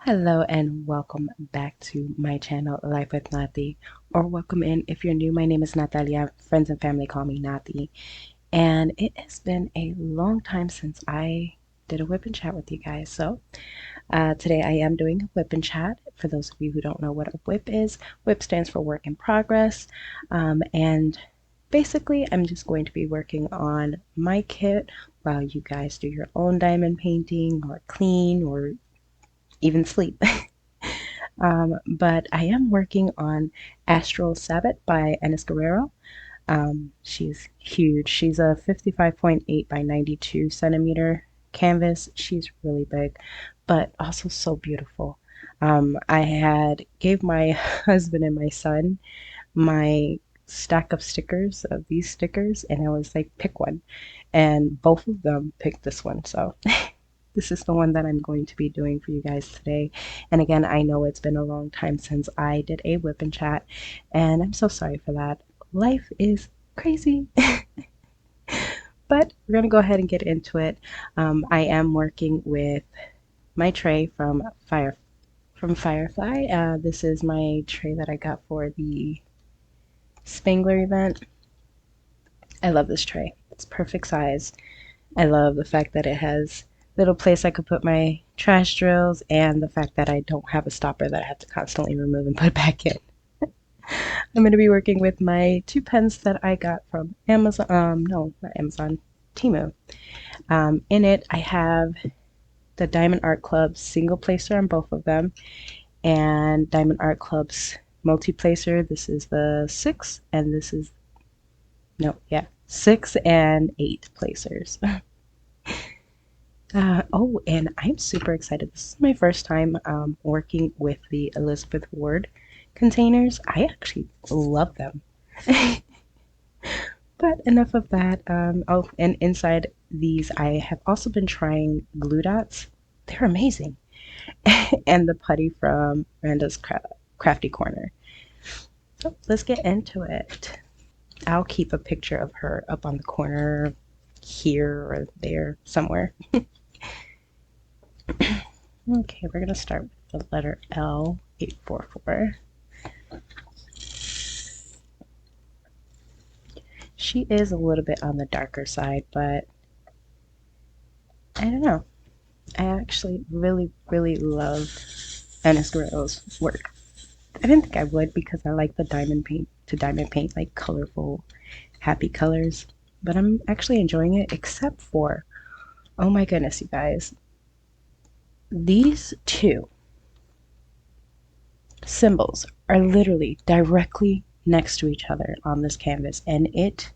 Hello and welcome back to my channel, Life with Nati, or welcome in if you're new. My name is Natalia. Friends and family call me Nati, and it has been a long time since I did a whip and chat with you guys. So today I am doing a whip and chat. For those of you who don't know what a whip is, whip stands for work in progress, and basically I'm just going to be working on my kit while you guys do your own diamond painting or clean or even sleep. But I am working on Astral Sabbat by Enys Guerrero. She's huge. She's a 55.8 by 92 centimeter canvas. She's really big, but also so beautiful. I had gave my husband and my son my stack of stickers of these stickers, and I was like, pick one, and both of them picked this one. So this is the one that I'm going to be doing for you guys today. And again, I know it's been a long time since I did a whip and chat, and I'm so sorry for that. Life is crazy. But we're going to go ahead and get into it. I am working with my tray from Firefly. This is my tray that I got for the Spangler event. I love this tray. It's perfect size. I love the fact that it has little place I could put my trash drills, and the fact that I don't have a stopper that I have to constantly remove and put back in. I'm going to be working with my two pens that I got from Amazon, no, not Amazon, Temu. In it, I have the Diamond Art Club's single placer on both of them, and Diamond Art Club's multi-placer. This is the 6, and this is, no, yeah, 6 and 8 placers. Oh, and I'm super excited. This is my first time working with the Elizabeth Ward containers. I actually love them. But enough of that. Oh, and inside these, I have also been trying glue dots. They're amazing. And the putty from Randa's Crafty Corner. So let's get into it. I'll keep a picture of her up on the corner here or there somewhere. Okay, we're going to start with the letter L, 844. She is a little bit on the darker side, but I don't know. I actually really love Enys Guerrero's work. I didn't think I would because I like the diamond paint like colorful, happy colors, but I'm actually enjoying it, except for, oh my goodness, you guys, these two symbols are literally directly next to each other on this canvas, and it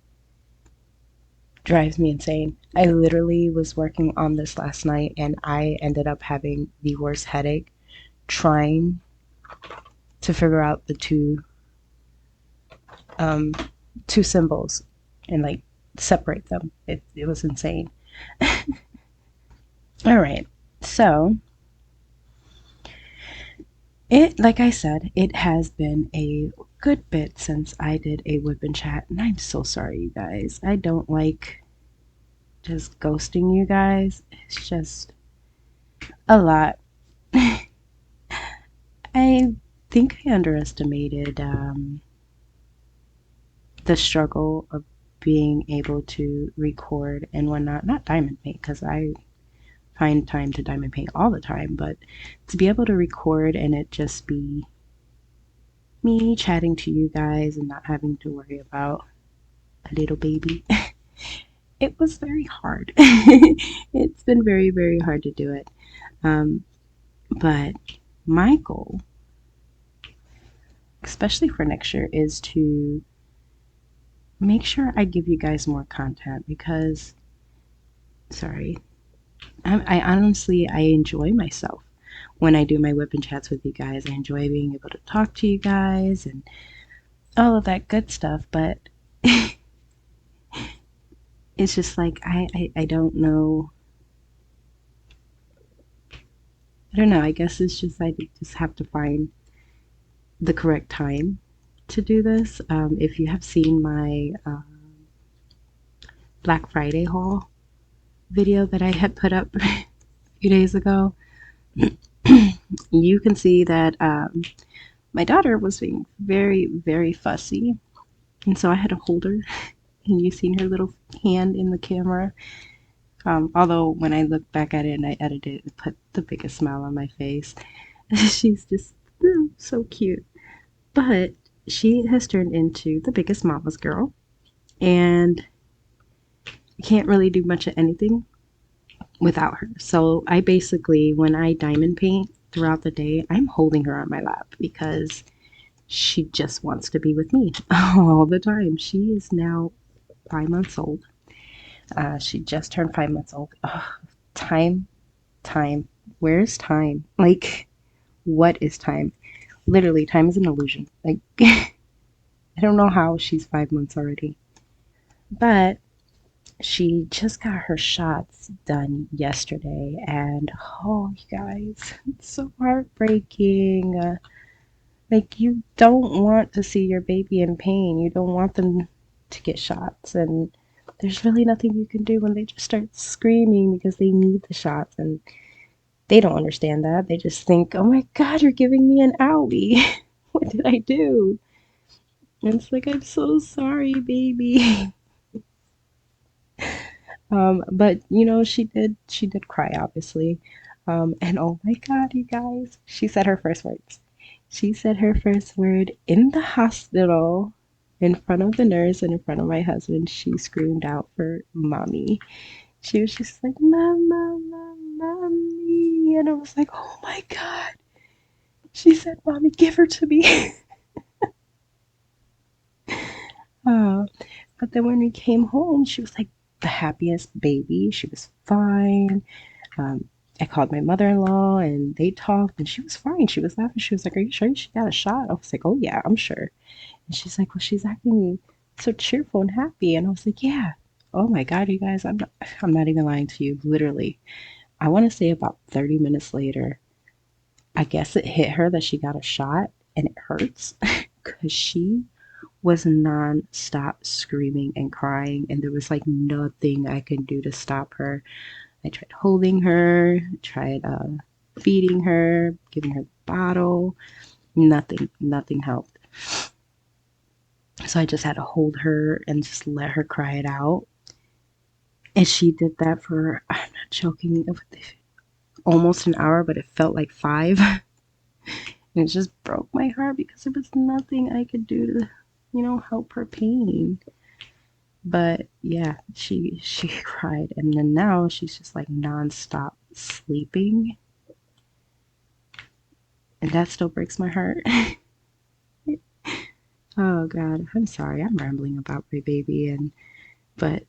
drives me insane. I literally was working on this last night, and I ended up having the worst headache trying to figure out the um, two symbols and like separate them. It was insane. All right, so it, like I said, it has been a good bit since I did a whip and chat, and I'm so sorry, you guys. I don't like just ghosting you guys. It's just a lot. I think I underestimated the struggle of being able to record and whatnot. Not diamond paint, because I find time to diamond paint all the time, but to be able to record and it just be me chatting to you guys and not having to worry about a little baby. It was very hard. It's been very hard to do it. But my goal, especially for next year, is to make sure I give you guys more content because, sorry, I honestly, I enjoy myself when I do my whip and chats with you guys. I enjoy being able to talk to you guys and all of that good stuff, but it's just like I don't know. I don't know. I guess it's just I just have to find the correct time to do this. If you have seen my Black Friday haul video that I had put up a few days ago, You can see that my daughter was being very, very fussy, and so I had to hold her. And you seen her little hand in the camera. Although when I look back at it and I edited it, it put the biggest smile on my face. She's just so cute. But she has turned into the biggest mama's girl, and can't really do much of anything without her. So I basically, when I diamond paint throughout the day, I'm holding her on my lap because she just wants to be with me all the time. She is now 5 months old. She just turned 5 months old. Ugh, time, time. Where's time? Like, what is time? Literally, time is an illusion. Like, I don't know how she's 5 months already. But she just got her shots done yesterday, and oh, you guys, it's so heartbreaking. Like, you don't want to see your baby in pain. You don't want them to get shots, and there's really nothing you can do when they just start screaming because they need the shots, and they don't understand that. They just think, oh my God, you're giving me an owie. What did I do? And it's like, I'm so sorry, baby. But she did cry, obviously. And oh my God, you guys, she said her first words. She said her first word in the hospital in front of the nurse and in front of my husband. She screamed out for mommy. She was just like, Mama, Mama, mommy. And I was like, oh my God. She said, Mommy, give her to me. uh, but then when we came home, she was like the happiest baby. She was fine. Um, I called my mother-in-law and they talked and she was fine. She was laughing. She was like, are you sure she got a shot? I was like, oh yeah, I'm sure. And she's like, well, she's acting so cheerful and happy. And I was like, yeah. Oh my God, you guys, I'm not even lying to you. Literally, I want to say about 30 minutes later, I guess it hit her that she got a shot and it hurts because she was non-stop screaming and crying and there was like nothing I could do to stop her. I tried holding her, tried feeding her, giving her the bottle. Nothing helped. So I just had to hold her and just let her cry it out. And she did that for, I'm not joking, almost an hour, but it felt like five. And it just broke my heart because there was nothing I could do to, help her pain. But yeah, she cried, and then now she's just like nonstop sleeping, and that still breaks my heart. Oh God, I'm sorry. I'm rambling about my baby, but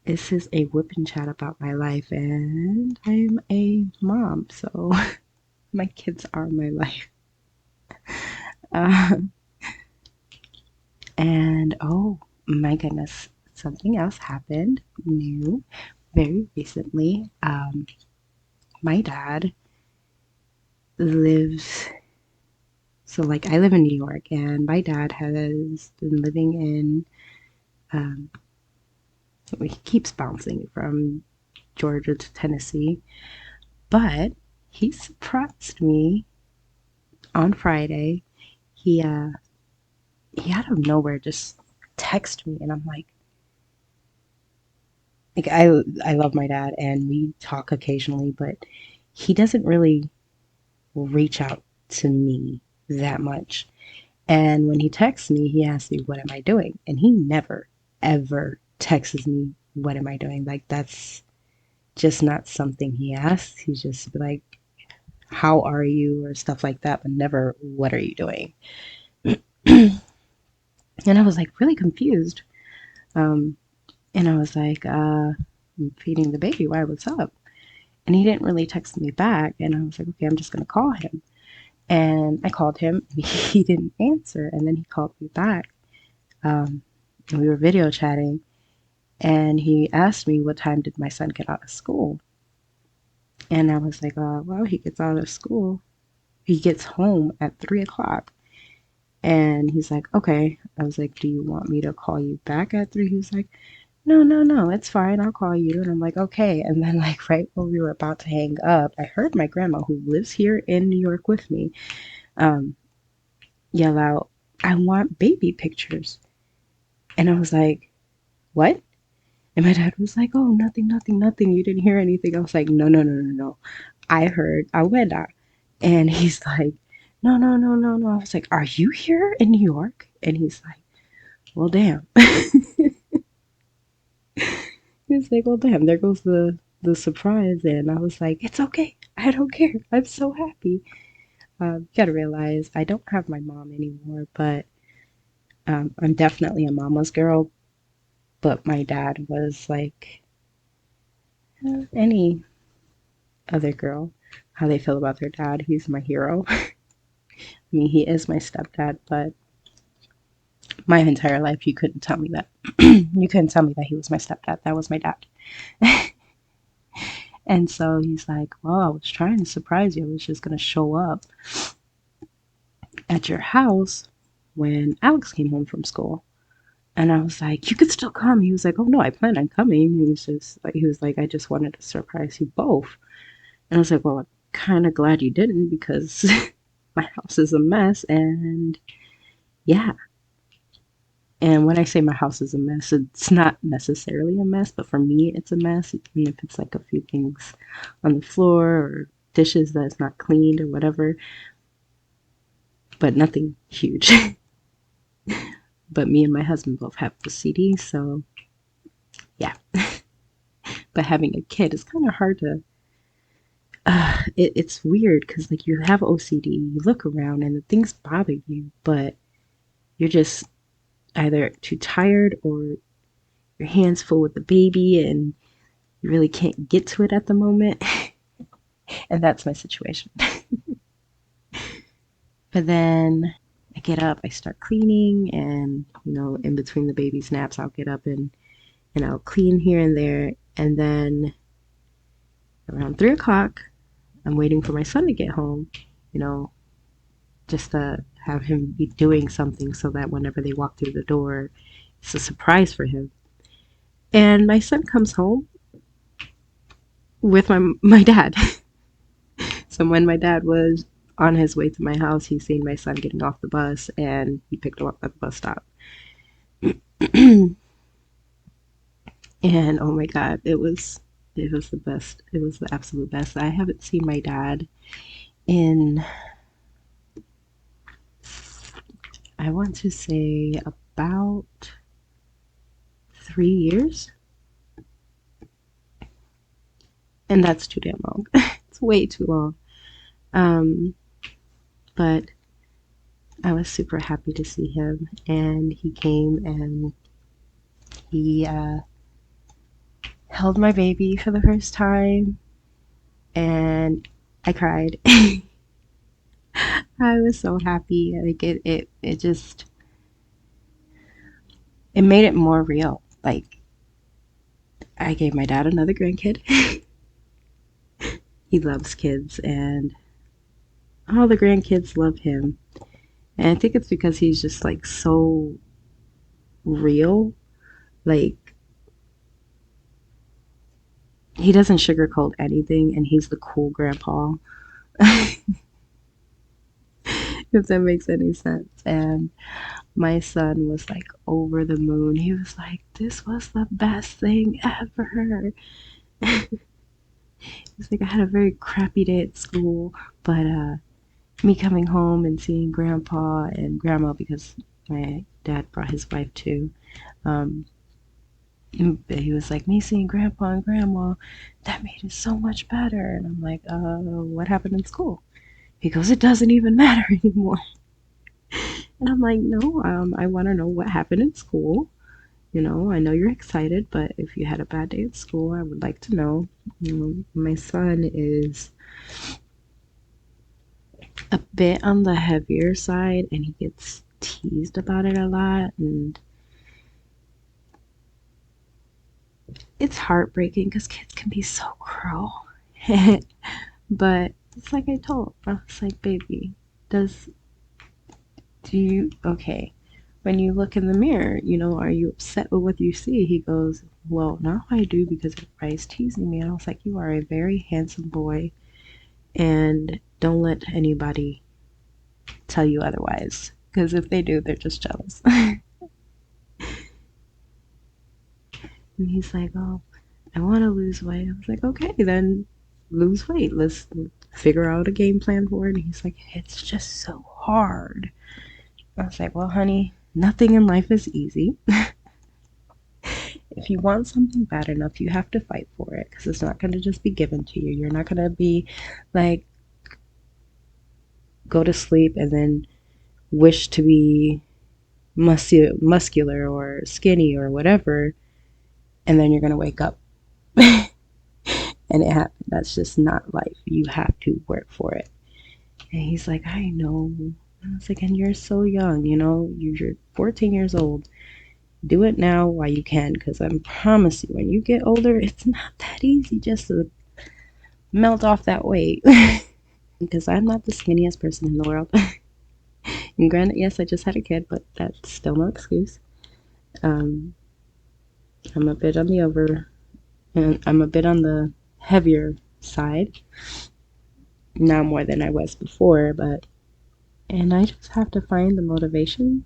this is a whip and chat about my life, and I'm a mom, so my kids are my life. Uh, and oh my goodness, something else happened new very recently. My dad lives so like I live in New York, and my dad has been living in um, he keeps bouncing from Georgia to Tennessee, but he surprised me on Friday. He he out of nowhere just texted me, and I'm like I love my dad, and we talk occasionally, but he doesn't really reach out to me that much. And when he texts me, he asks me, what am I doing? And he never, ever texts me, what am I doing? Like, that's just not something he asks. He's just like, how are you? Or stuff like that, but never, what are you doing? And I was like, really confused. Um, and I was like, I'm feeding the baby. Why? What's up? And he didn't really text me back. And I was like, okay, I'm just going to call him. And I called him, and he didn't answer. And then he called me back. And we were video chatting. And he asked me what time did my son get out of school. And I was like, well, he gets out of school. He gets home at 3 o'clock. And he's like, okay. I was like, do you want me to call you back at 3? He was like, no, no, no, it's fine. I'll call you. And I'm like, okay. And then, like, right when we were about to hang up, I heard my grandma, who lives here in New York with me, um, yell out, I want baby pictures. And I was like, what? And my dad was like, oh, nothing, nothing, nothing. You didn't hear anything. I was like, no, no, no, no, no. I heard abuela. And he's like, no, no, no, no, no. I was like, are you here in New York? And he's like, well, damn. He's like, well, damn, there goes the surprise. And I was like, it's okay. I don't care. I'm so happy. You gotta realize I don't have my mom anymore, but I'm definitely a mama's girl. But my dad was like any other girl, how they feel about their dad. He's my hero. I mean, he is my stepdad, but my entire life, you couldn't tell me that. You couldn't tell me that he was my stepdad. That was my dad. And so he's like, well, I was trying to surprise you. I was just going to show up at your house when Alex came home from school. And I was like, you could still come. He was like, oh no, I plan on coming. He was like, I just wanted to surprise you both. And I was like, well, I'm kind of glad you didn't because my house is a mess. And yeah. And when I say my house is a mess, it's not necessarily a mess, but for me, it's a mess. Even if it's like a few things on the floor or dishes that's not cleaned or whatever, but nothing huge. But me and my husband both have OCD, so yeah. But having a kid is kind of hard to. It's weird because like you have OCD, you look around and the things bother you, but you're just either too tired or your hands full with the baby and you really can't get to it at the moment. And that's my situation. But then I get up, I start cleaning, and in between the baby's naps, I'll get up and I'll clean here and there. And then around 3 o'clock, I'm waiting for my son to get home, you know, just to have him be doing something so that whenever they walk through the door, it's a surprise for him. And my son comes home with my dad. So when my dad was on his way to my house, he seen my son getting off the bus and he picked him up at the bus stop. And oh my god, it was the best. It was the absolute best. I haven't seen my dad in, I want to say, about 3 years, and that's too damn long. It's way too long. Um, but I was super happy to see him, and he came and he held my baby for the first time, and I cried. I was so happy. Like it just it made it more real. Like I gave my dad another grandkid. He loves kids, and all the grandkids love him. And I think it's because he's just like so real. Like he doesn't sugarcoat anything, and he's the cool grandpa. If that makes any sense. And my son was like over the moon. He was like, this was the best thing ever. He's like, I had a very crappy day at school, but me coming home and seeing grandpa and grandma, because my dad brought his wife too. Um, he was like, me seeing grandpa and grandma, that made it so much better. And I'm like, what happened in school? He goes, it doesn't even matter anymore. And I'm like, no, I want to know what happened in school. I know you're excited, but if you had a bad day at school, I would like to know. My son is a bit on the heavier side and he gets teased about it a lot, and it's heartbreaking because kids can be so cruel. But it's like I was like, baby, do you, okay, when you look in the mirror, are you upset with what you see? He goes, well, now I do because everybody's teasing me. And I was like, you are a very handsome boy, and don't let anybody tell you otherwise. Because if they do, they're just jealous. And he's like, oh, I want to lose weight. I was like, okay, then lose weight. Let's figure out a game plan for it. And he's like, it's just so hard. I was like, well, honey, nothing in life is easy. If you want something bad enough, you have to fight for it because it's not going to just be given to you. You're not going to be like, go to sleep and then wish to be muscular or skinny or whatever, and then you're going to wake up and it happened. That's just not life. You have to work for it. And he's like, I know. I was like, and you're so young, you're 14 years old. Do it now while you can, because I promise you, when you get older, it's not that easy just to melt off that weight. Because I'm not the skinniest person in the world. And granted, yes, I just had a kid, but that's still no excuse. Um, I'm a bit on the and I'm a bit on the heavier side. Now more than I was before, and I just have to find the motivation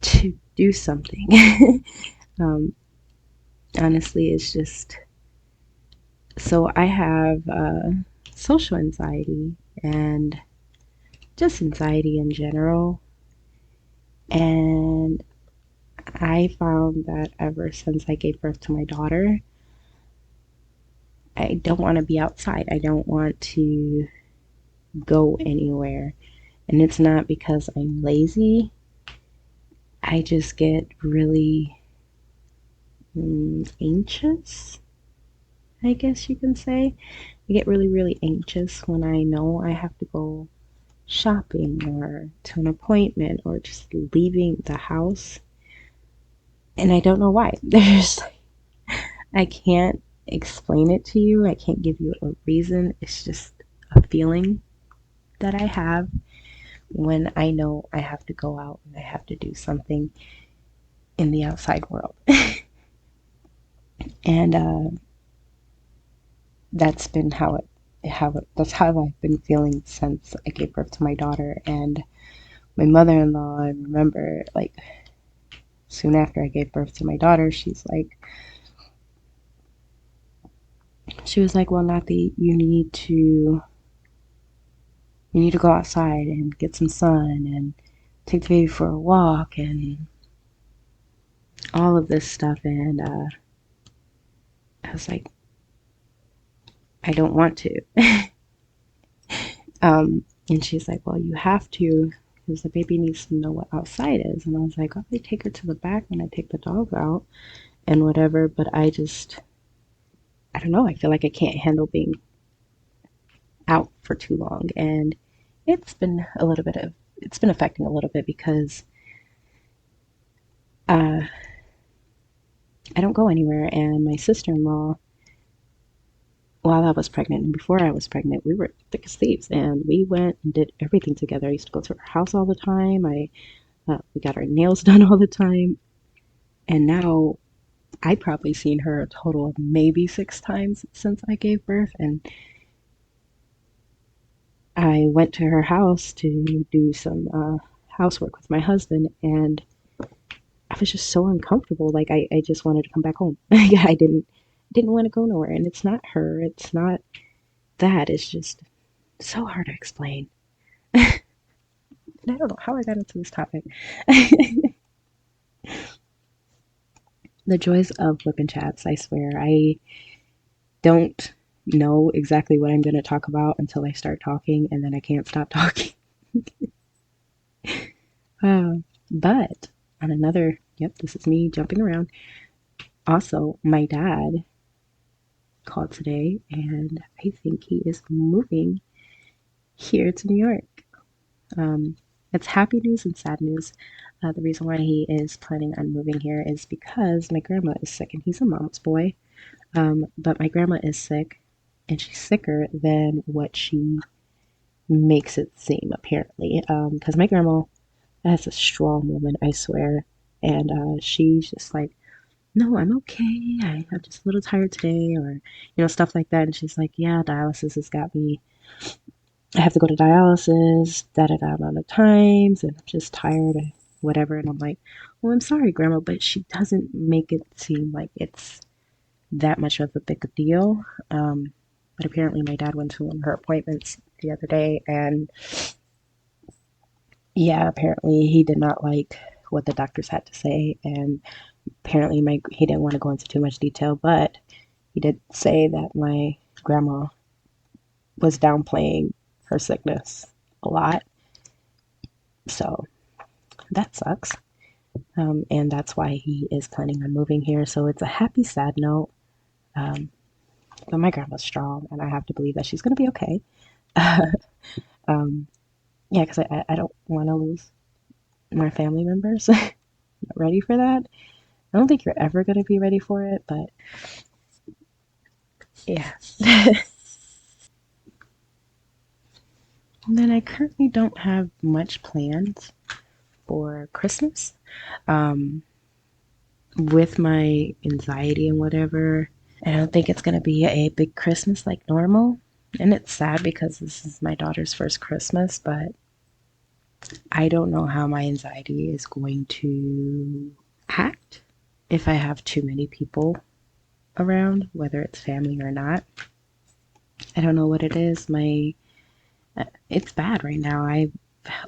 to do something. um, Honestly, it's just so I have social anxiety and just anxiety in general. And I found that ever since I gave birth to my daughter, I don't want to be outside. I don't want to go anywhere. And it's not because I'm lazy. I just get really anxious, I guess you can say. I get really, really anxious when I know I have to go shopping or to an appointment or just leaving the house. And I don't know why. I can't explain it to you. I can't give you a reason. It's just a feeling that I have when I know I have to go out and I have to do something in the outside world. And that's been that's how I've been feeling since I gave birth to my daughter. And my mother-in-law, I remember, like, soon after I gave birth to my daughter, she was like, well, Nati, you need to go outside and get some sun and take the baby for a walk and all of this stuff. And I was like, I don't want to. And she's like, well, you have to, because the baby needs to know what outside is. And I was like, oh, I take her to the back when I take the dog out and whatever. But I don't know. I feel like I can't handle being out for too long. And it's been it's been affecting a little bit because uh, I don't go anywhere. And my sister-in-law, while I was pregnant and before I was pregnant, we were thick as thieves, and we went and did everything together. I used to go to her house all the time. We got our nails done all the time, and now I probably seen her a total of maybe 6 times since I gave birth. And I went to her house to do some housework with my husband, and I was just so uncomfortable. Like I just wanted to come back home. I didn't want to go nowhere. And it's not her. It's not that. It's just so hard to explain. And I don't know how I got into this topic. The joys of WIP and chats, I swear. I don't know exactly what I'm going to talk about until I start talking, and then I can't stop talking. uh, but on another, yep, this is me jumping around. Also, my dad called today, and I think he is moving here to New York. Um, it's happy news and sad news. The reason why he is planning on moving here is because my grandma is sick, and he's a mama's boy. But my grandma is sick, and she's sicker than what she makes it seem, apparently. Because my grandma That's a strong woman, I swear. And she's just like, no, I'm okay. I'm just a little tired today, or, stuff like that. And she's like, yeah, dialysis has got me. I have to go to dialysis, da da da amount of times, and I'm just tired and whatever. And I'm like, well, I'm sorry, Grandma, but she doesn't make it seem like it's that much of a big deal. But apparently, my dad went to one of her appointments the other day, and yeah, apparently he did not like what the doctors had to say, and apparently he didn't want to go into too much detail, but he did say that my grandma was downplaying her sickness a lot. So that sucks. And that's why he is planning on moving here. So it's a happy, sad note. Um, but my grandma's strong, and I have to believe that she's going to be okay. um, yeah, because I don't want to lose my family members. Not ready for that. I don't think you're ever going to be ready for it, but yeah. And then I currently don't have much plans for Christmas. Um, with my anxiety and whatever, I don't think it's going to be a big Christmas like normal. And it's sad because this is my daughter's first Christmas, but I don't know how my anxiety is going to act if I have too many people around, whether it's family or not. I don't know what it is. It's bad right now. I've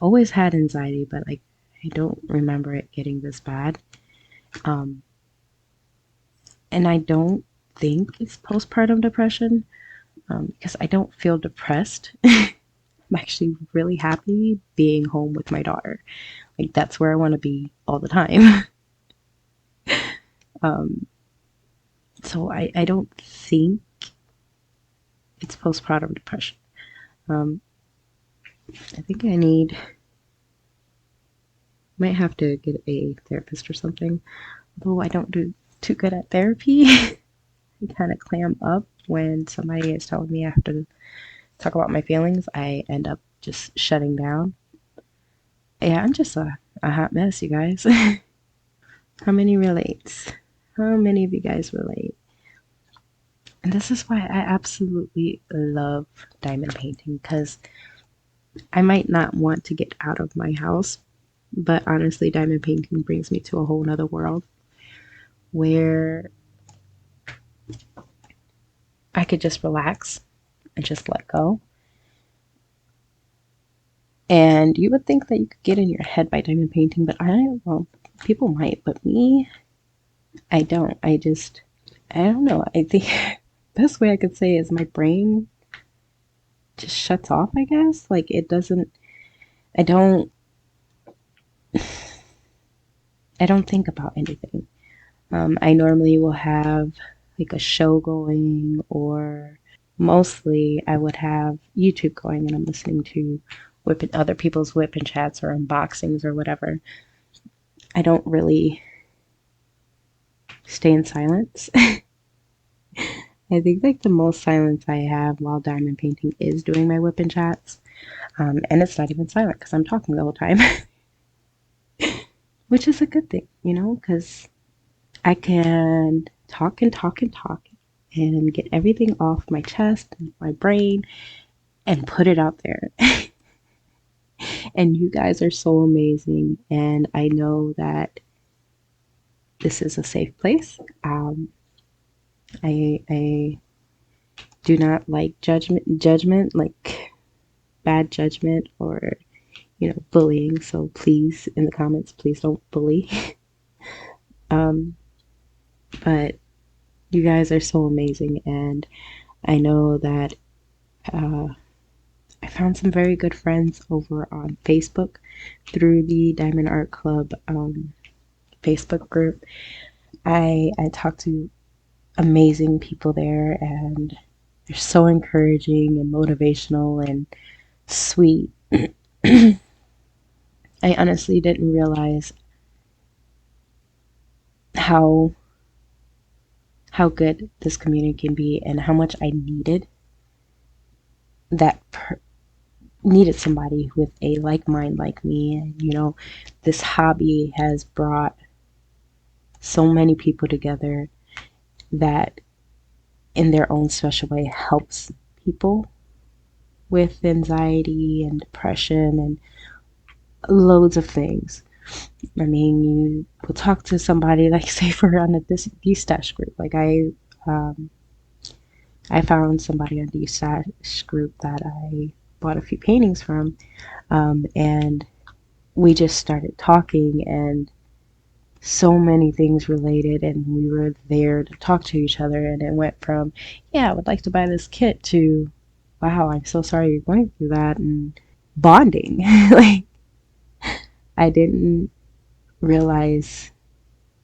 always had anxiety, but like I don't remember it getting this bad. Um, and I don't think it's postpartum depression because I don't feel depressed. I'm actually really happy being home with my daughter. Like that's where I want to be all the time. um, so I don't think it's postpartum depression. Um, I think might have to get a therapist or something. Although I don't do too good at therapy, I kind of clam up when somebody is telling me I have to talk about my feelings. I end up just shutting down. Yeah, I'm just a hot mess, you guys. How many relates? How many of you guys relate? And this is why I absolutely love diamond painting because I might not want to get out of my house, but honestly, diamond painting brings me to a whole nother world where I could just relax and just let go. And you would think that you could get in your head by diamond painting, but well, people might, but me, I don't. I don't know. I think best way I could say is my brain just shuts off, I guess. Like it doesn't, I don't, I don't think about anything. I normally will have like a show going, or mostly I would have YouTube going and I'm listening to other people's whip and chats or unboxings or whatever. I don't really stay in silence. I think like the most silence I have while diamond painting is doing my whip and chats. And it's not even silent because I'm talking the whole time, which is a good thing, because I can talk and talk and talk and get everything off my chest and my brain and put it out there. And you guys are so amazing. And I know that this is a safe place. I do not like judgment, like bad judgment or, bullying. So please, in the comments, please don't bully. um, but you guys are so amazing. And I know that uh, I found some very good friends over on Facebook through the Diamond Art Club Facebook group. I talked to amazing people there, and they're so encouraging and motivational and sweet. I honestly didn't realize how good this community can be and how much I needed that needed somebody with a like mind like me. And, this hobby has brought so many people together that, in their own special way, helps people with anxiety and depression and loads of things. I mean, you will talk to somebody, like, say, for on a D-Stash group. Like, I found somebody on D-Stash group that I bought a few paintings from, and we just started talking, and so many things related, and we were there to talk to each other, and it went from, yeah, I would like to buy this kit, to, wow, I'm so sorry you're going through that, and bonding. Like, I didn't realize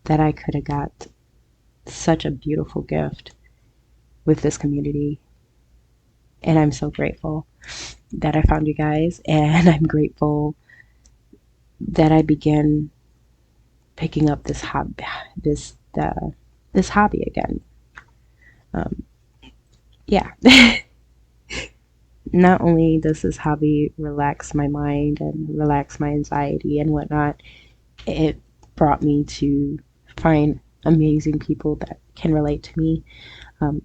that I could have got such a beautiful gift with this community, and I'm so grateful that I found you guys, and I'm grateful that I began picking up this this hobby again. Um, yeah. Not only does this hobby relax my mind and relax my anxiety and whatnot, it brought me to find amazing people that can relate to me.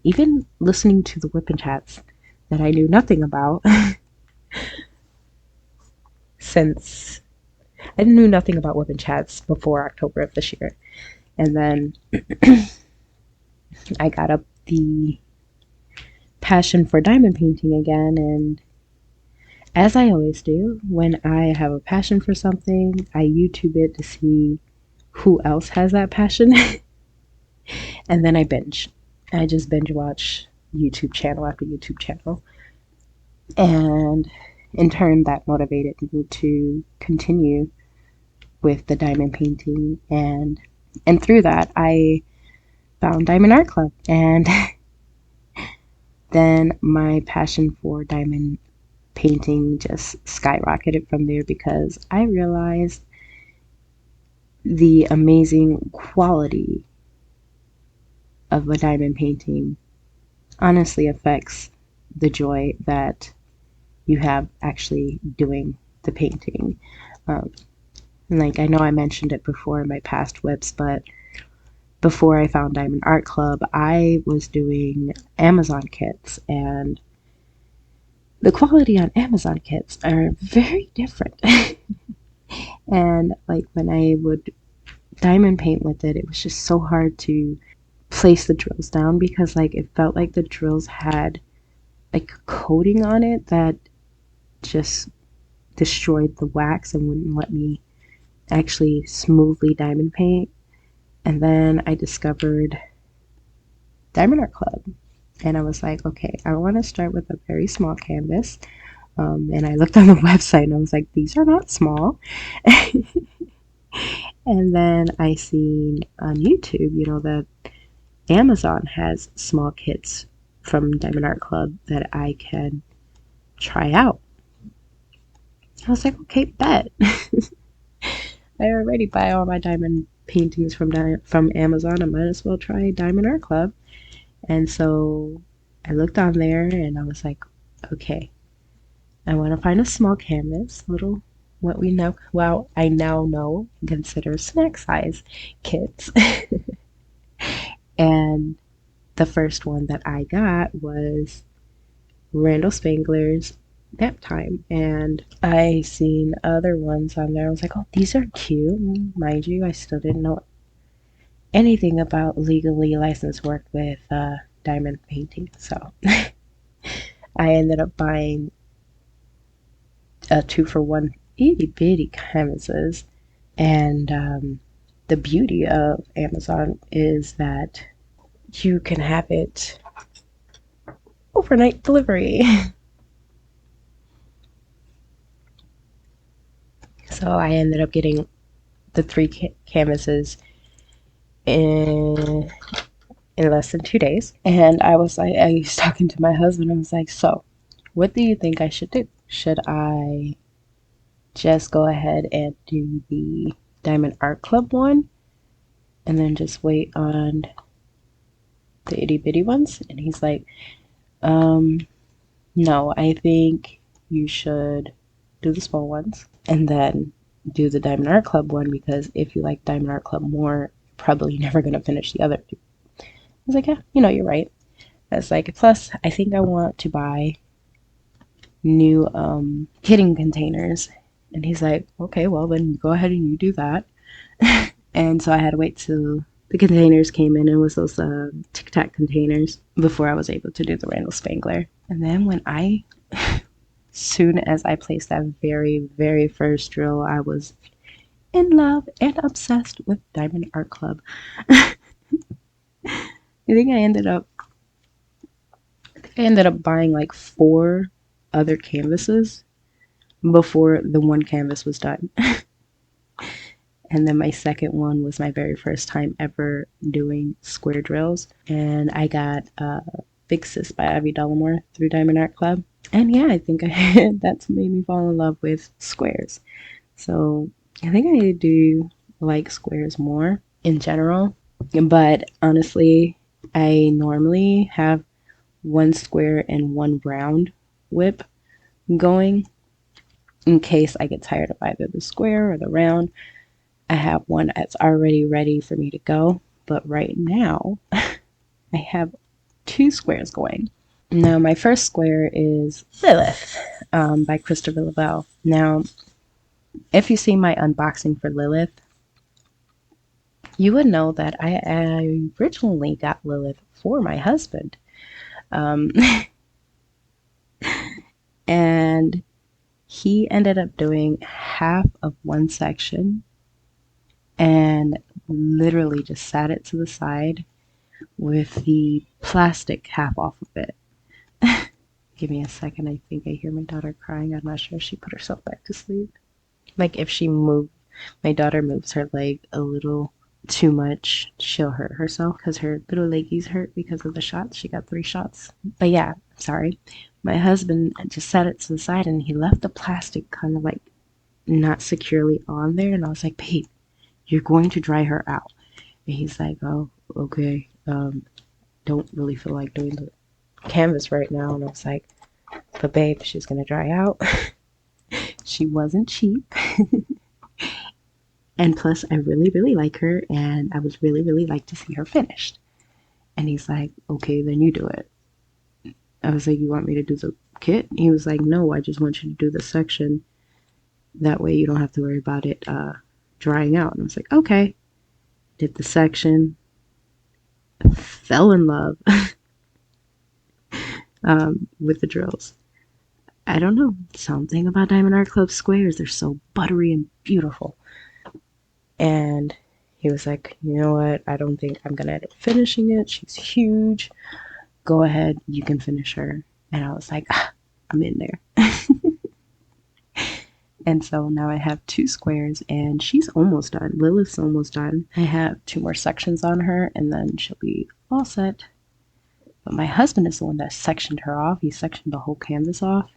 Even listening to the WIP and chats that I knew nothing about, since I knew nothing about WIP and chats before October of this year. And then I got up the passion for diamond painting again, and as I always do, when I have a passion for something, I YouTube it to see who else has that passion, and then I binge. I just binge watch YouTube channel after YouTube channel. And in turn, that motivated me to continue with the diamond painting. And through that, I found Diamond Art Club. And then my passion for diamond painting just skyrocketed from there, because I realized the amazing quality of a diamond painting honestly affects the joy that you have actually doing the painting. Um, like, I know I mentioned it before in my past whips, but before I found Diamond Art Club, I was doing Amazon kits, and the quality on Amazon kits are very different. And like, when I would diamond paint with it, it was just so hard to place the drills down, because like, it felt like the drills had like a coating on it that just destroyed the wax and wouldn't let me actually smoothly diamond paint. And then I discovered Diamond Art Club, and I was like, okay, I want to start with a very small canvas. And I looked on the website, and I was like, these are not small. And then I seen on YouTube, that Amazon has small kits from Diamond Art Club that I can try out. I was like, okay, bet. I already buy all my diamond paintings from Amazon. I might as well try Diamond Art Club. And so I looked on there, and I was like, okay, I want to find a small canvas, little, what we know, well, I now know, consider snack size kits. And the first one that I got was Randall Spangler's Nap Time. And I seen other ones on there. I was like, oh, these are cute. Mind you, I still didn't know anything about legally licensed work with diamond painting. So I ended up buying a 2-for-1 itty bitty canvases. And the beauty of Amazon is that you can have it overnight delivery. So I ended up getting the three canvases in less than 2 days. And I was talking to my husband. I was like, so what do you think I should do? Should I just go ahead and do the Diamond Art Club one and then just wait on the itty bitty ones? And he's like, no, I think you should do the small ones and then do the Diamond Art Club one, because if you like Diamond Art Club more, you're probably never going to finish the other two. I was like, yeah, you're right. I was like, plus, I think I want to buy new kitting containers. And he's like, okay, well, then go ahead and you do that. And so I had to wait till the containers came in. It was those Tic Tac containers before I was able to do the Randall Spangler. And then soon as I placed that very, very first drill, I was in love and obsessed with Diamond Art Club. I think I ended up buying like 4 other canvases before the one canvas was done. And then my second one was my very first time ever doing square drills. And I got Big Sis by Ivy Dollamore through Diamond Art Club. And yeah, I think that's made me fall in love with squares. So I think I do like squares more in general. But honestly, I normally have one square and one round WIP going in case I get tired of either the square or the round. I have one that's already ready for me to go, but right now I have 2 squares going. Now, my first square is Lilith by Christopher Lavelle. Now, if you see my unboxing for Lilith, you would know that I originally got Lilith for my husband. Um, and he ended up doing half of one section and literally just sat it to the side with the plastic half off of it. Give me a second. I think I hear my daughter crying. I'm not sure if she put herself back to sleep. Like if my daughter moves her leg a little too much, she'll hurt herself because her little leggies hurt because of the shots. She got 3 shots. But yeah, sorry. My husband just set it to the side and he left the plastic kind of like not securely on there. And I was like, babe, you're going to dry her out. And he's like, oh, okay. Don't really feel like doing the canvas right now. And I was like, but babe, she's going to dry out. She wasn't cheap. And plus, I really, really like her, and I was really, really like to see her finished. And he's like, okay, then you do it. I was like, you want me to do the kit? He was like, no, I just want you to do the section. That way you don't have to worry about it drying out. And I was like, okay. Did the section. Fell in love with the drills. I don't know. Something about Diamond Art Club squares. They're so buttery and beautiful. And he was like, you know what? I don't think I'm going to end up finishing it. She's huge. Go ahead. You can finish her. And I was like, I'm in there. And so now I have 2 squares and she's almost done. Lilith's almost done. I have 2 more sections on her and then she'll be all set. But my husband is the one that sectioned her off. He sectioned the whole canvas off.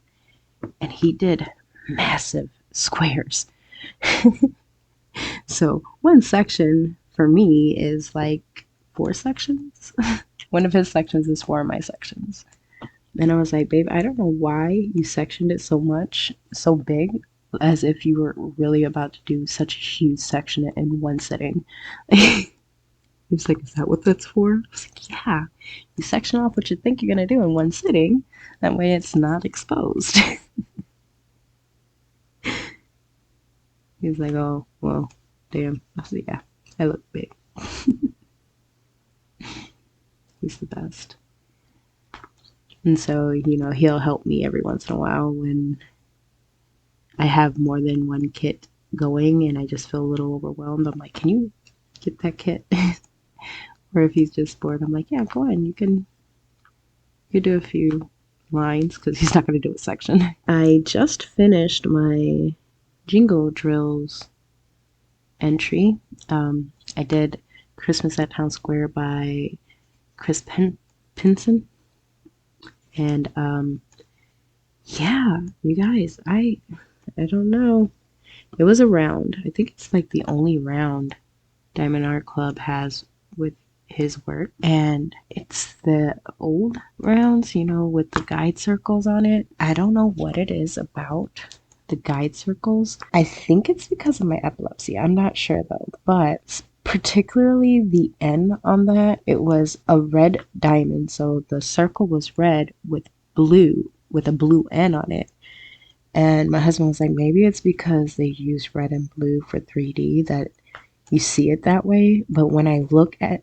And he did massive squares. So one section for me is like 4 sections. One of his sections is 4 of my sections. And I was like, babe, I don't know why you sectioned it so much, so big, as if you were really about to do such a huge section in one sitting. He's like, is that what that's for? I was like, yeah. You section off what you think you're going to do in one sitting. That way it's not exposed. He's like, oh, well, damn. I was like, yeah, I look big. He's the best. And so, he'll help me every once in a while when I have more than one kit going and I just feel a little overwhelmed. I'm like, can you get that kit? Or if he's just bored, I'm like, yeah, go on. You do a few lines because he's not going to do a section. I just finished my Jingle Drills entry. I did Christmas at Town Square by Chris Pinson. And yeah, you guys, I don't know. It was a round. I think it's like the only round Diamond Art Club has with his work, and it's the old rounds, with the guide circles on it. I don't know what it is about the guide circles. I think it's because of my epilepsy. I'm not sure though, but particularly the N on that, it was a red diamond. So the circle was red with a blue N on it. And my husband was like, maybe it's because they use red and blue for 3D that you see it that way. But when I look at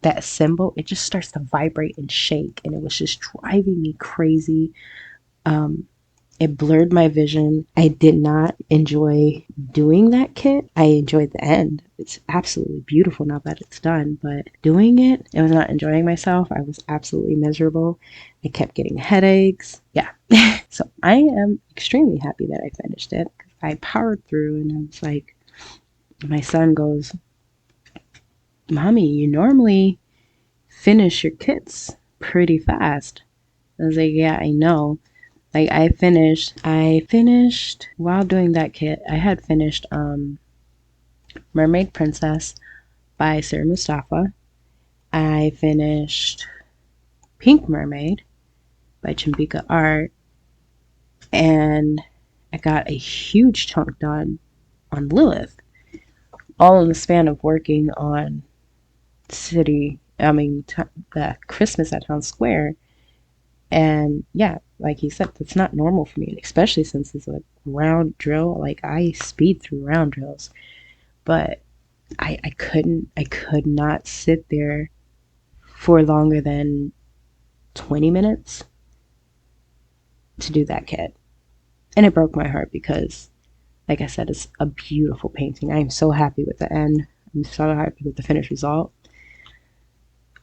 that symbol, it just starts to vibrate and shake, and it was just driving me crazy. It blurred my vision. I did not enjoy doing that kit. I enjoyed the end. It's absolutely beautiful now that it's done, but doing it, I was not enjoying myself. I was absolutely miserable. I kept getting headaches. Yeah. So I am extremely happy that I finished it. I powered through, and I was like, my son goes, Mommy, you normally finish your kits pretty fast. I was like, yeah, I know. Like I finished while doing that kit. I had finished Mermaid Princess by Sarah Mustafa. I finished Pink Mermaid by Chimbika Art, and I got a huge chunk done on Lilith, all in the span of working on the Christmas at Town Square. And yeah, like he said, that's not normal for me, especially since it's a round drill. Like I speed through round drills, but I could not sit there for longer than 20 minutes to do that kit. And it broke my heart because, like I said, it's a beautiful painting. I am so happy with the end. I'm so happy with the finished result.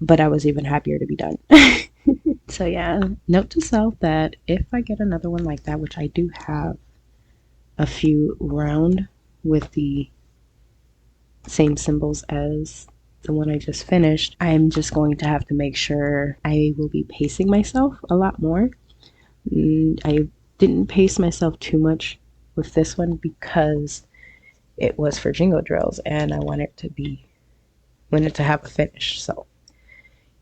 But I was even happier to be done. So yeah, note to self that if I get another one like that, which I do have a few round with the same symbols as the one I just finished, I'm just going to have to make sure I will be pacing myself a lot more. I didn't pace myself too much with this one because it was for Jingo drills and I wanted to have a finish. So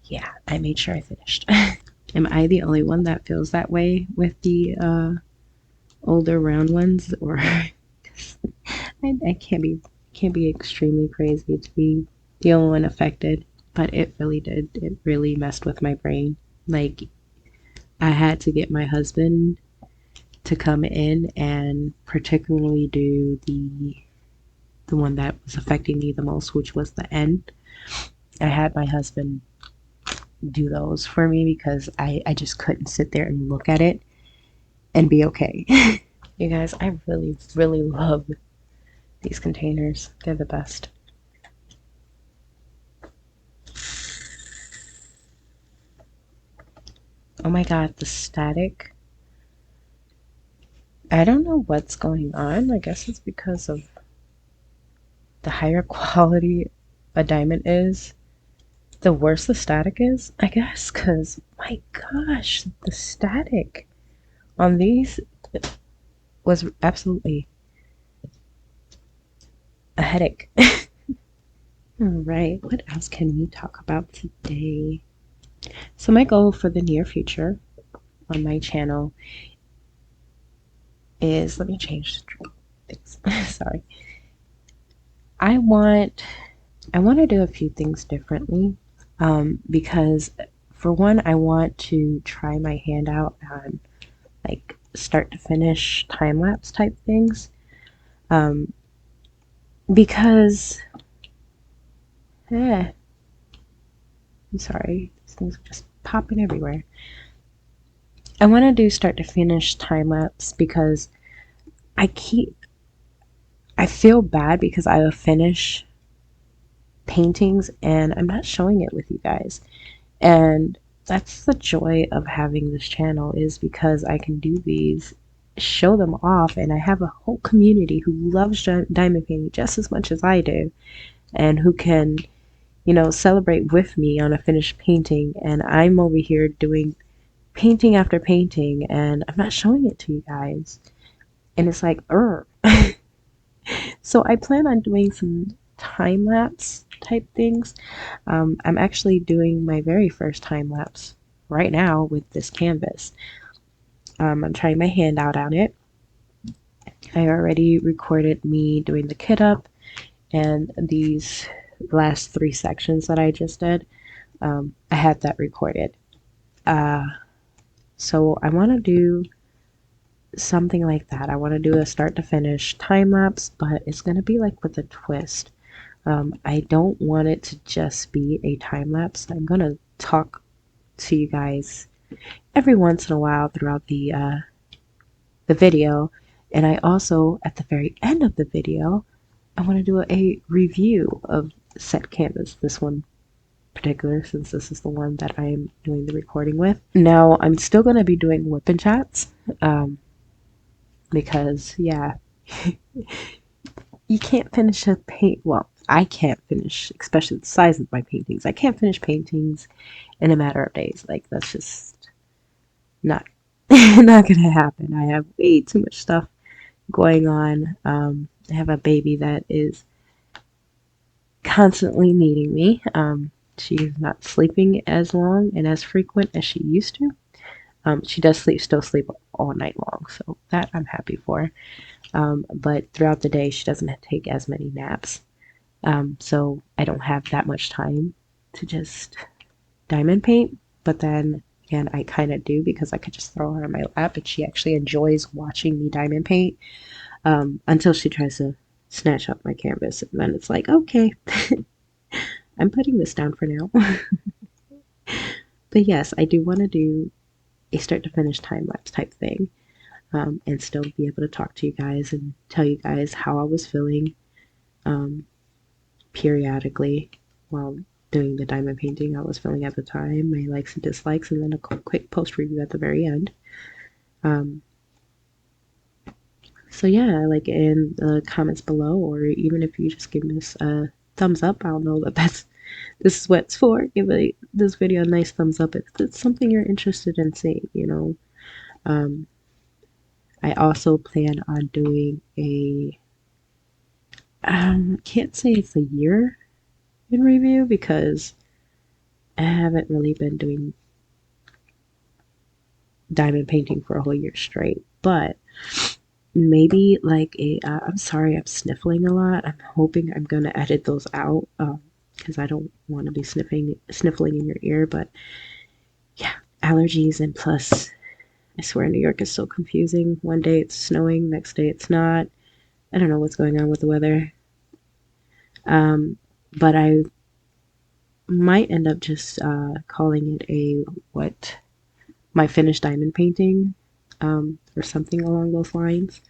yeah, I made sure I finished. Am I the only one that feels that way with the older round ones, or I can't be extremely crazy to be the only one affected? But it really did. It really messed with my brain. Like I had to get my husband to come in and particularly do the one that was affecting me the most, which was the end. I had my husband do those for me because I just couldn't sit there and look at it and be okay. You guys, I really, really love these containers. They're the best. Oh my god, the static. I don't know what's going on. I guess it's because of the higher quality a diamond is, the worse the static is, I guess, because my gosh, the static on these was absolutely a headache. All right, what else can we talk about today? So my goal for the near future on my channel is, let me change things. Sorry. I want to do a few things differently, because for one, I want to try my hand out on like start to finish time lapse type things, um, because I'm sorry, these things are just popping everywhere. I want to do start to finish time lapse because I feel bad because I will finish paintings and I'm not showing it with you guys. And that's the joy of having this channel, is because I can do these, show them off, and I have a whole community who loves diamond painting just as much as I do, and who can, celebrate with me on a finished painting. And I'm over here doing painting after painting, and I'm not showing it to you guys. And it's like, So I plan on doing some time lapse type things. I'm actually doing my very first time lapse right now with this canvas. I'm trying my hand out on it. I already recorded me doing the kit up and these last 3 sections that I just did. I had that recorded. Uh, so I want to do something like that. I want to do a start to finish time lapse, but it's going to be like with a twist. I don't want it to just be a time lapse. I'm going to talk to you guys every once in a while throughout the video, and I also at the very end of the video I want to do a review of set canvas. This one particular, since this is the one that I am doing the recording with. Now I'm still going to be doing whip and chats, because yeah, you can't finish a paint. Well, I can't finish, especially the size of my paintings. I can't finish paintings in a matter of days. Like that's just not not gonna happen. I have way too much stuff going on. I have a baby that is constantly needing me. She's not sleeping as long and as frequent as she used to. She does still sleep all night long, so that I'm happy for. But throughout the day, she doesn't take as many naps. So I don't have that much time to just diamond paint. But then again, I kind of do because I could just throw her on my lap and she actually enjoys watching me diamond paint, until she tries to snatch up my canvas. And then it's like, okay, I'm putting this down for now. But yes, I do want to do a start to finish time lapse type thing, and still be able to talk to you guys and tell you guys how I was feeling, periodically while doing the diamond painting I was feeling at the time, my likes and dislikes, and then a quick post review at the very end. So yeah, like in the comments below, or even if you just give this a thumbs up, I'll know that this is what it's for. Give this video a nice thumbs up if it's something you're interested in seeing. I also plan on doing can't say it's a year in review because I haven't really been doing diamond painting for a whole year straight, but maybe like I'm sorry, I'm sniffling a lot. I'm hoping I'm gonna edit those out, because I don't want to be sniffling in your ear. But yeah, allergies, and plus I swear New York is so confusing. One day it's snowing, next day it's not. I don't know what's going on with the weather. But I might end up just calling it my finished diamond painting, or something along those lines,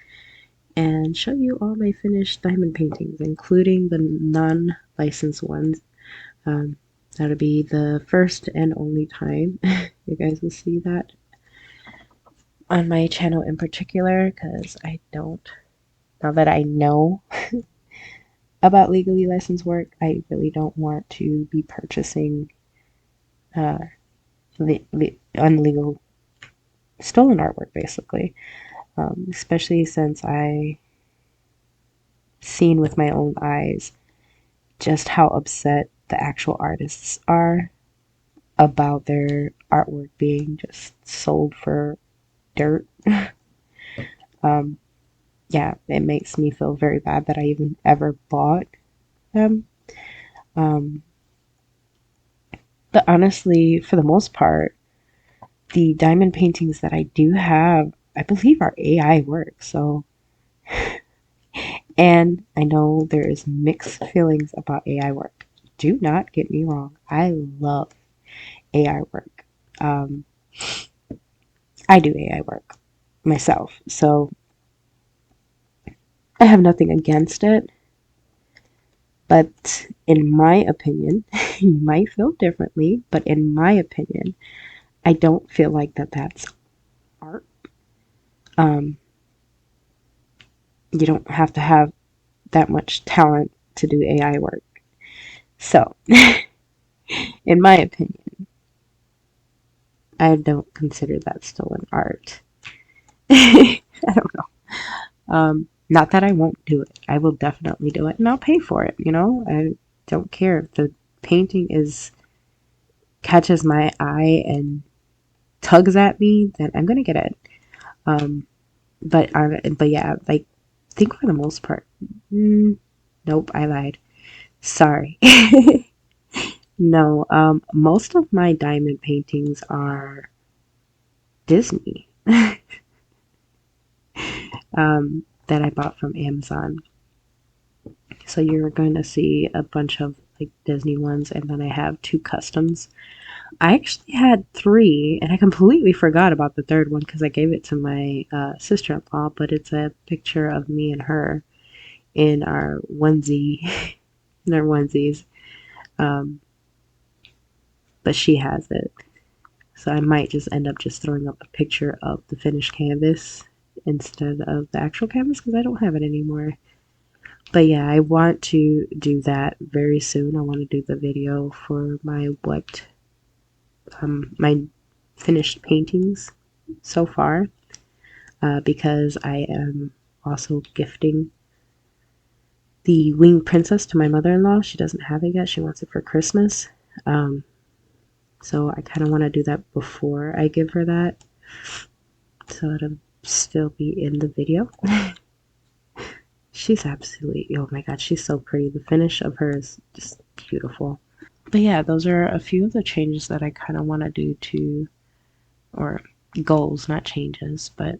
and show you all my finished diamond paintings, including the non-licensed ones. That'll be the first and only time you guys will see that on my channel in particular, because now that I know about legally licensed work, I really don't want to be purchasing unlegal, stolen artwork, basically. Especially since I seen with my own eyes just how upset the actual artists are about their artwork being just sold for dirt. Yeah, it makes me feel very bad that I even ever bought them. Um, but honestly, for the most part, the diamond paintings that I do have, I believe are AI work. So, and I know there is mixed feelings about AI work. Do not get me wrong. I love AI work. I do AI work myself, so I have nothing against it. But in my opinion, you might feel differently, but in my opinion, I don't feel like that's art. Um, you don't have to have that much talent to do AI work. So, in my opinion, I don't consider that still an art. I don't know. Not that I won't do it. I will definitely do it and I'll pay for it, you know? I don't care if the painting is catches my eye and tugs at me, then I'm gonna get it. Um, but yeah, like I think for the most part, nope, I lied. Sorry. No, most of my diamond paintings are Disney, that I bought from Amazon. So you're going to see a bunch of like Disney ones, and then I have two customs. I actually had three, and I completely forgot about the third one because I gave it to my sister-in-law. But it's a picture of me and her in our onesie, in our onesies. Um, but she has it, so I might just end up just throwing up a picture of the finished canvas instead of the actual canvas because I don't have it anymore. But yeah, I want to do that very soon. I want to do the video for my finished paintings so far, because I am also gifting the winged princess to my mother-in-law. She doesn't have it yet. She wants it for Christmas. Um, so I kind of want to do that before I give her that, so it'll still be in the video. She's absolutely, oh my god, she's so pretty. The finish of her is just beautiful. But yeah, those are a few of the changes that I kind of want to do to, or goals, not changes, but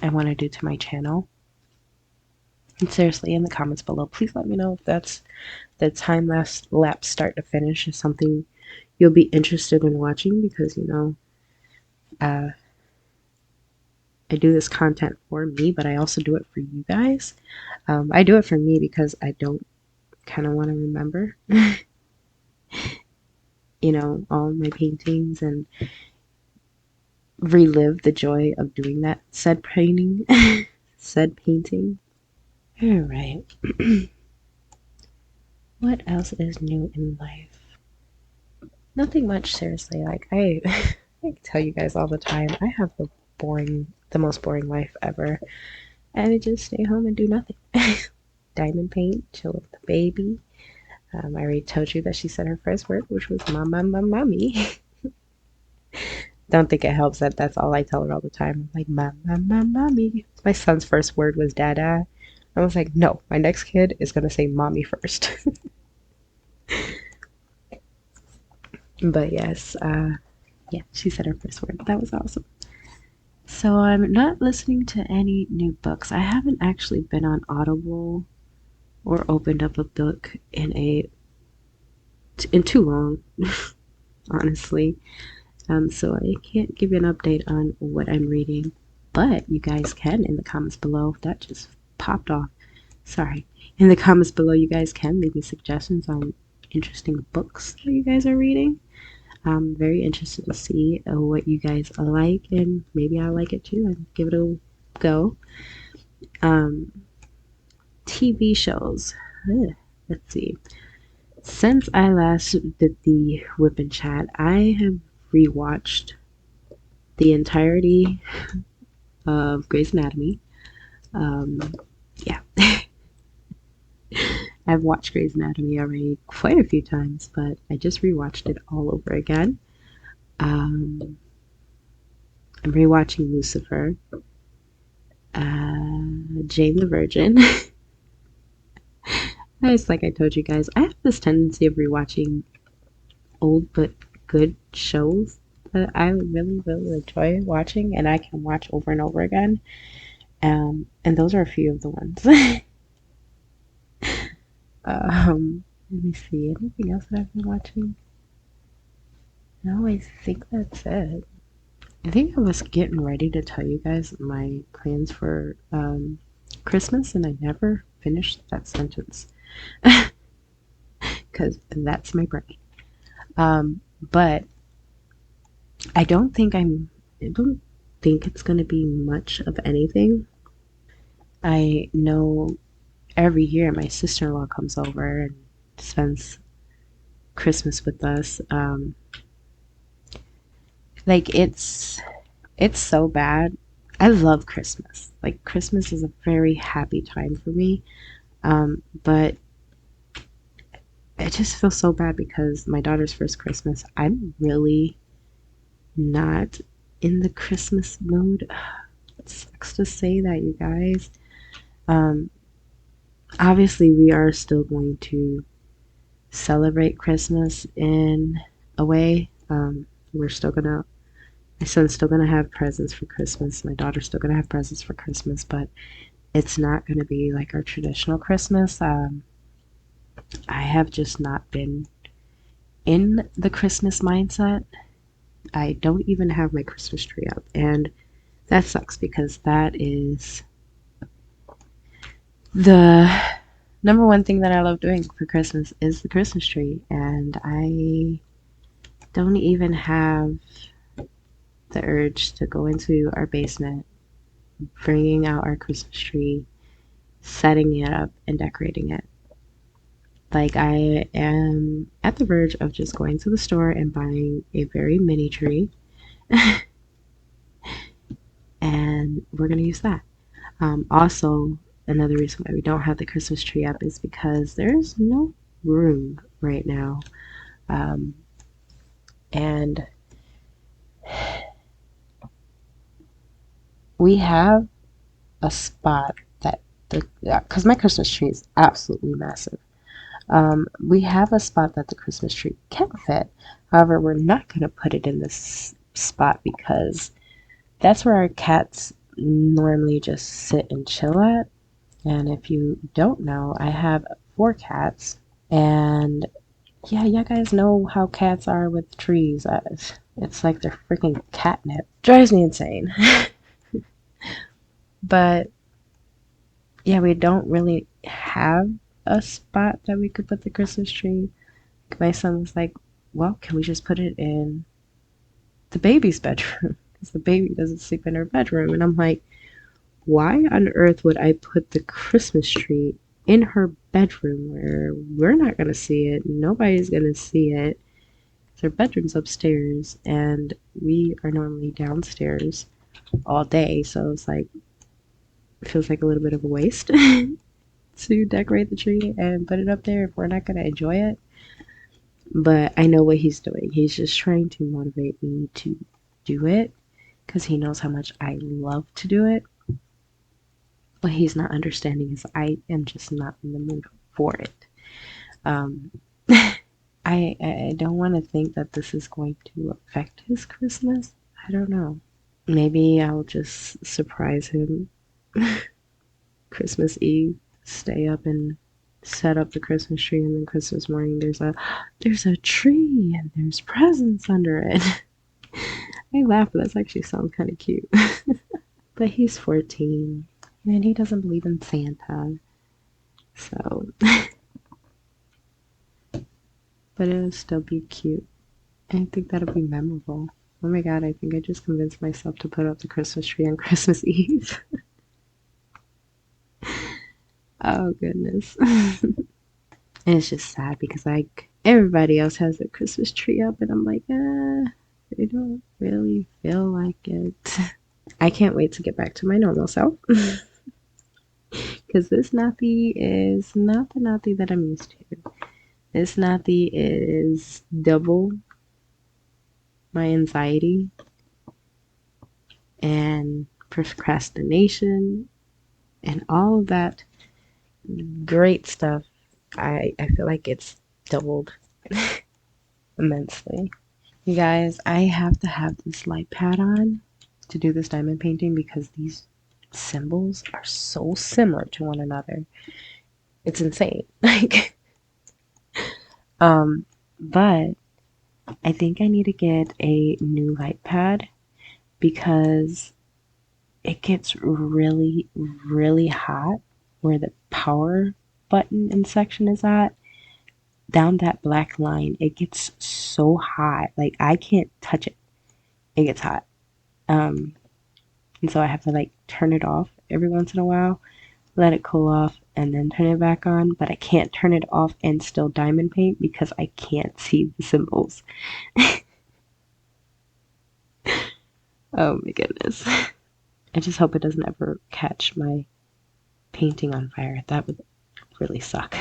I want to do to my channel. And seriously, in the comments below, please let me know if that's the time lapse start to finish is something you'll be interested in watching because, you know, uh, I do this content for me, but I also do it for you guys. I do it for me because I don't kind of want to remember, you know, all my paintings and relive the joy of doing that said painting, said painting. All right. What else is new in life? Nothing much, seriously. Like I tell you guys all the time, I have the most boring life ever. I would just stay home and do nothing. Diamond paint, chill with the baby. I already told you that she said her first word, which was mama, mama, mommy. Don't think it helps that that's all I tell her all the time. I'm like, mama, mama, mommy. My son's first word was dada. I was like, no, my next kid is gonna say mommy first. But yes, yeah, she said her first word. That was awesome. So I'm not listening to any new books. I haven't actually been on Audible or opened up a book in too long, honestly. So I can't give you an update on what I'm reading, but you guys can in the comments below. That just popped off. Sorry. In the comments below, you guys can leave me suggestions on interesting books that you guys are reading. I'm very interested to see what you guys like, and maybe I like it too and give it a go. Um, TV shows. Let's see. Since I last did the whip and chat, I have rewatched the entirety of Grey's Anatomy. Um, yeah, I've watched Grey's Anatomy already quite a few times, but I just rewatched it all over again. Um, I'm rewatching Lucifer, Jane the Virgin. It's like I told you guys, I have this tendency of rewatching old but good shows that I really, really enjoy watching and I can watch over and over again. And those are a few of the ones. Let me see. Anything else that I've been watching? No, I think that's it. I think I was getting ready to tell you guys my plans for Christmas, and I never finished that sentence because that's my brain. But I don't think it's going to be much of anything. I know every year my sister-in-law comes over and spends Christmas with us. Like it's so bad. I love Christmas. Like, Christmas is a very happy time for me. But I just feel so bad because my daughter's first Christmas, I'm really not in the Christmas mood. It sucks to say that, you guys. Um, Obviously, we are still going to celebrate Christmas in a way. We're still gonna, my son's still gonna have presents for Christmas. My daughter's still gonna have presents for Christmas, but it's not gonna be like our traditional Christmas. I have just not been in the Christmas mindset. I don't even have my Christmas tree up, and that sucks because that is the number one thing that I love doing for Christmas is the Christmas tree, and I don't even have the urge to go into our basement, bringing out our Christmas tree, setting it up, and decorating it. Like, I am at the verge of just going to the store and buying a very mini tree, and we're gonna use that. Also, another reason why we don't have the Christmas tree up is because there's no room right now. Um, and we have a spot that because my Christmas tree is absolutely massive. We have a spot that the Christmas tree can fit. However, we're not going to put it in this spot because that's where our cats normally just sit and chill at. And if you don't know, I have 4 cats. And yeah, you guys know how cats are with trees. It's like they're freaking catnip. Drives me insane. But yeah, we don't really have a spot that we could put the Christmas tree. My son was like, well, can we just put it in the baby's bedroom? Because the baby doesn't sleep in her bedroom. And I'm like, why on earth would I put the Christmas tree in her bedroom where we're not going to see it? Nobody's going to see it. Her bedroom's upstairs, and we are normally downstairs all day. So it's like, it feels like a little bit of a waste to decorate the tree and put it up there if we're not going to enjoy it. But I know what he's doing. He's just trying to motivate me to do it because he knows how much I love to do it. What he's not understanding is I am just not in the mood for it. Um, I don't want to think that this is going to affect his Christmas. I don't know. Maybe I'll just surprise him Christmas Eve, stay up and set up the Christmas tree, and then Christmas morning there's a tree and there's presents under it. I laugh, but that actually sounds kind of cute. But he's 14 and he doesn't believe in Santa, so but it'll still be cute. I think that'll be memorable. Oh my god, I think I just convinced myself to put up the Christmas tree on Christmas Eve. Oh goodness. And it's just sad because like everybody else has their Christmas tree up and I'm like, I don't really feel like it. I can't wait to get back to my normal self. Because this Nathi is not the Nathi that I'm used to. This Nathi is double my anxiety and procrastination and all of that great stuff. I feel like it's doubled immensely. You guys, I have to have this light pad on to do this diamond painting because these symbols are so similar to one another. It's insane. Like, um, but I think I need to get a new light pad because it gets really, really hot where the power button and section is at. Down that black line, it gets so hot. Like, I can't touch it. It gets hot. Um, and so I have to like turn it off every once in a while, let it cool off, and then turn it back on. But I can't turn it off and still diamond paint because I can't see the symbols. Oh my goodness. I just hope it doesn't ever catch my painting on fire. That would really suck.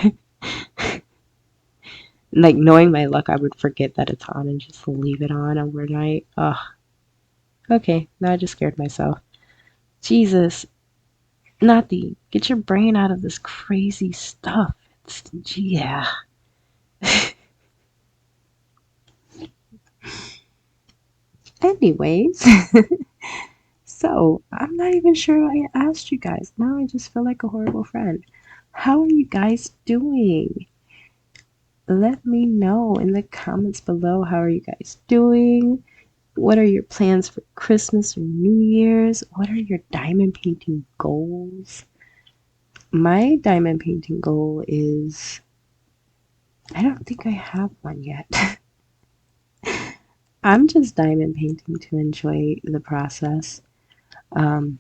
Like, knowing my luck, I would forget that it's on and just leave it on overnight. Ugh. Okay, now I just scared myself. Jesus, Nati, get your brain out of this crazy stuff. It's, yeah. Anyways, so I'm not even sure I asked you guys. Now I just feel like a horrible friend. How are you guys doing? Let me know in the comments below. How are you guys doing? What are your plans for Christmas or New Year's? What are your diamond painting goals? My diamond painting goal is, I don't think I have one yet. I'm just diamond painting to enjoy the process. Um,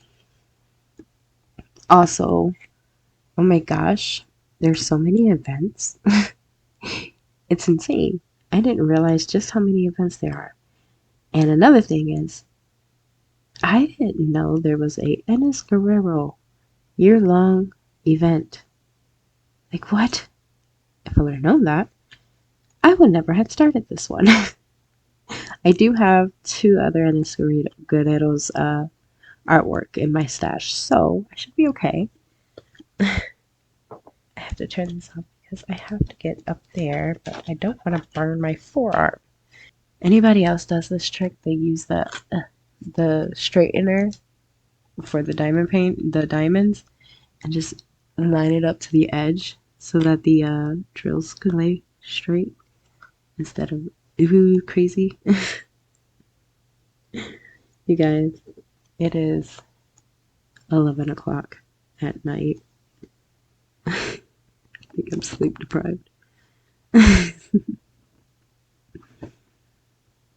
Also, oh my gosh, there's so many events. It's insane. I didn't realize just how many events there are. And another thing is, I didn't know there was a Enys Guerrero year-long event. Like, what? If I would have known that, I would never have started this one. I do have two other Enys Guerrero's artwork in my stash, so I should be okay. I have to turn this off because I have to get up there, but I don't want to burn my forearm. Anybody else does this trick? They use the straightener for the diamond paint, the diamonds, and just line it up to the edge so that the drills can lay straight instead of ooh crazy. You guys, it is 11 o'clock at night. I think I'm sleep deprived.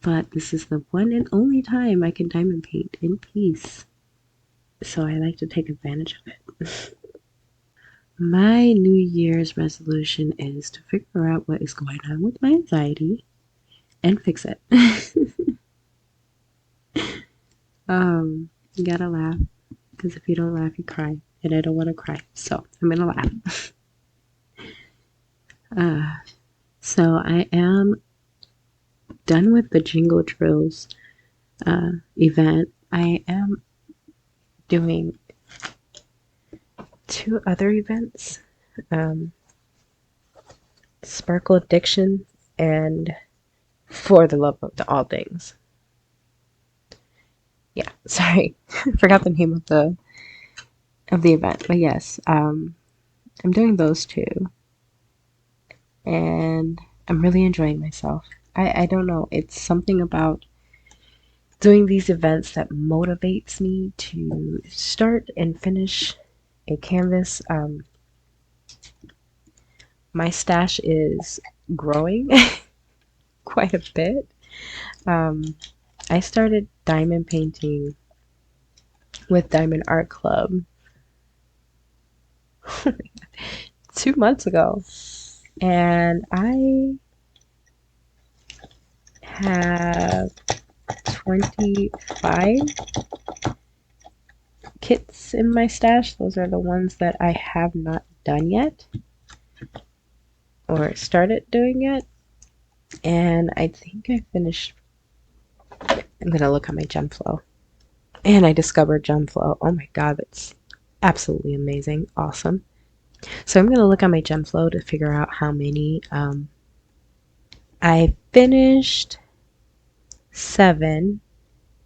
But this is the one and only time I can diamond paint in peace. So I like to take advantage of it. My New Year's resolution is to figure out what is going on with my anxiety and fix it. You gotta laugh because if you don't laugh, you cry, and I don't want to cry, so I'm gonna laugh. Uh, so I am done with the Jingle Drills event. I am doing two other events, um, Sparkle Addiction and For the Love of All Things. Yeah, sorry, forgot the name of the event, but yes, I'm doing those two, and I'm really enjoying myself. I don't know, it's something about doing these events that motivates me to start and finish a canvas. My stash is growing quite a bit. Um, I started diamond painting with Diamond Art Club 2 months ago, and I have 25 kits in my stash. Those are the ones that I have not done yet or started doing yet. And I think I finished. I'm going to look at my gem flow. And I discovered gem flow. Oh my god, that's absolutely amazing. Awesome. So I'm going to look at my gem flow to figure out how many. I finished 7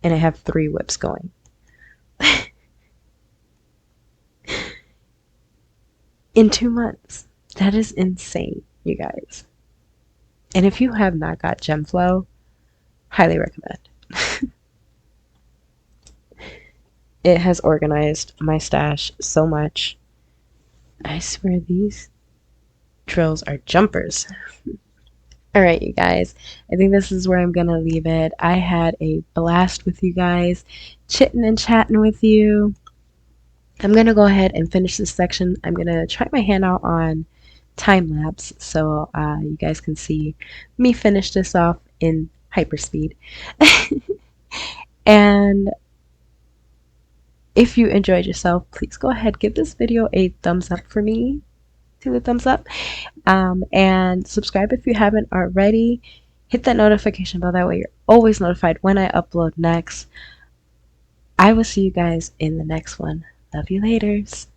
and I have 3 whips going. In 2 months. That is insane, you guys. And if you have not got gem flow, highly recommend. It has organized my stash so much. I swear these drills are jumpers. All right, you guys. I think this is where I'm going to leave it. I had a blast with you guys, chitting and chatting with you. I'm going to go ahead and finish this section. I'm going to try my hand out on time lapse so you guys can see me finish this off in hyperspeed. And If you enjoyed yourself, please go ahead, give this video a thumbs up for me. Do the thumbs up. And subscribe if you haven't already. Hit that notification bell, that way you're always notified when I upload next. I will see you guys in the next one. Love you laters.